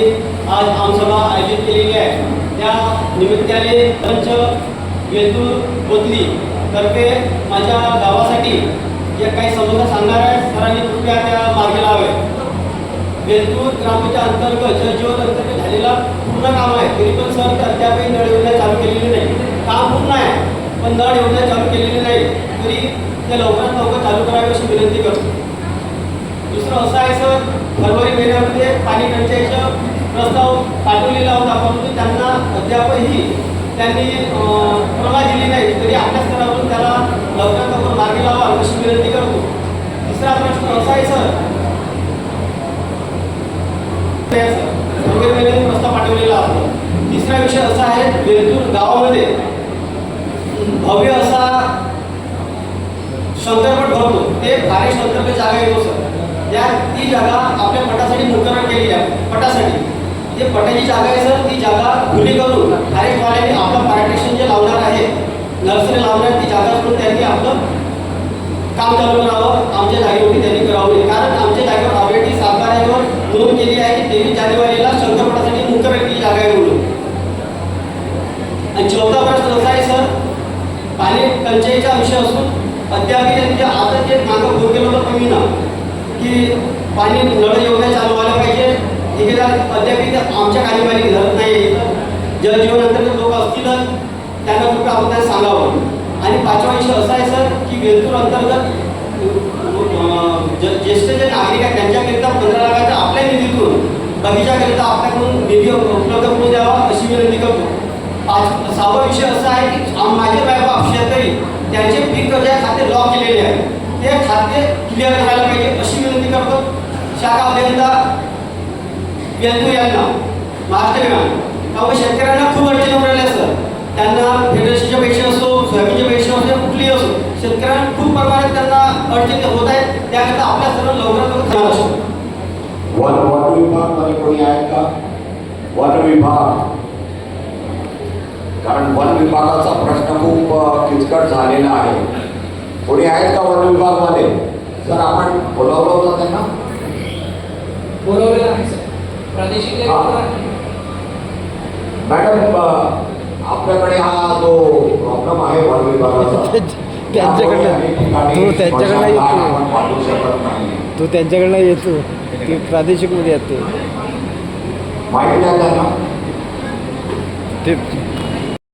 आज आमसभा आयोजित केलेली आहे। त्या निमित्ताने पंच वेलतूर कोथली तर्फे माझ्या गावासाठी जे काही संबंध सांगणार आहे सरांनी कृपया त्या मार्गी लावावे। वेलतूर ग्रामपंचायत अंतर्गत जलजीवन अंतर्गत झालेला पूर्ण काम आहे, तरी पण सर अद्यापही नळ योजना चालू केलेली नाही। काम पूर्ण आहे पण नळ योजना चालू केलेली नाही, तरी ते लवकरात लवकर चालू करावे अशी विनंती करतो। दुसरं असं आहे सर, फरवरी महिन्यामध्ये पाणी टंचाईचा प्रस्ताव पाठवलेला होता, परंतु त्यांना अद्यापही त्यांनी परवा दिली नाही, तरी आपल्या स्तरावरून त्याला लवकरात लवकर मार्गी लावा अशी विनंती करतो। तिसरा प्रश्न असा आहे सर, फरवरी महिन्यात प्रस्ताव पाठवलेला होता। तिसरा विषय असा आहे, वेलतूर गावामध्ये भव्य असा शंकरपट भरतो, ते फारेस्ट अंतर्गत जागा येतो सर। त्या ती जागा आपल्या पटासाठी मुकरर केली आहे। पटासाठी जे पटाची जागा आहे सर, ती जागा खुली करून फारेस्टवाल्यांनी आपलं पार्टिशन जे लावणार आहे, नर्सरी लावणार, ती जागा करून त्यांनी आपलं काम चालू करावं, आमच्या जागेवरती त्यांनी करावं। कारण आमच्या जागेवर ऑलरेडी सरकारवर नोंद केली आहे की 23 जानेवारीला शंकरपटासाठी मुकरर केली जागा आहे म्हणून। आणि चौथा प्रश्न असा आहे सर, पाणी टंचाईचा विषय असून अद्याप त्यांनी आता जे मागं बोल केलं होतं कमी ना की पाणी नळ योजना चालू व्हायला पाहिजे, एखादा अद्याप आमच्या कानीबारी धरत नाही। जलजीवन अंतर्गत लोक असतीलच, त्यांना कृपया आपण सांगावं। आणि पाचवा विषय असा आहे सर की वेलतूर अंतर्गत ज्येष्ठ जे नागरिक आहेत त्यांच्याकरिता 15 लाखाच्या आपल्या निधीतून बगीचाकरिता आपल्याकडून निधी उपलब्ध करून द्यावा अशी विनंती करतो। सहावा विषय असा आहे की माझे मायबाप शेतकरी त्यांचे पीक कर्ज खाते लॉक केलेले आहे, ते खाते क्लिअर करायला पाहिजे अशी विनंती करतो। शाखा अभियंता वेलतूर यांना महाराष्ट्र विभाग शेतकऱ्यांना खूप अडचणी उरल्या सर, त्यांना फेडरेशनचे पैसे असो, सोयाबीनचे पैसे असो, कुठलेही असो, शेतकऱ्यांना खूप प्रमाणात त्यांना अडचणी होत आहेत, त्याकरता आपल्या सर्व लवकरात लवकर असतो। वन विभाग कोणी आहे का? वन विभाग, कारण वन विभागाचा प्रश्न खूप किचकट झालेला आहे। कोणी आहेत का वन विभागमध्ये? सर आपण बोलावलं होतं त्यांना? बोलावलेलं आहे सर, प्रादेशिक मॅडम आपल्याकडे हा जो प्रॉब्लेम आहे वन विभागाचा तो त्यांच्याकडनं येतो, ते प्रादेशिकमध्ये येतो माहिती द्या त्यांना। ते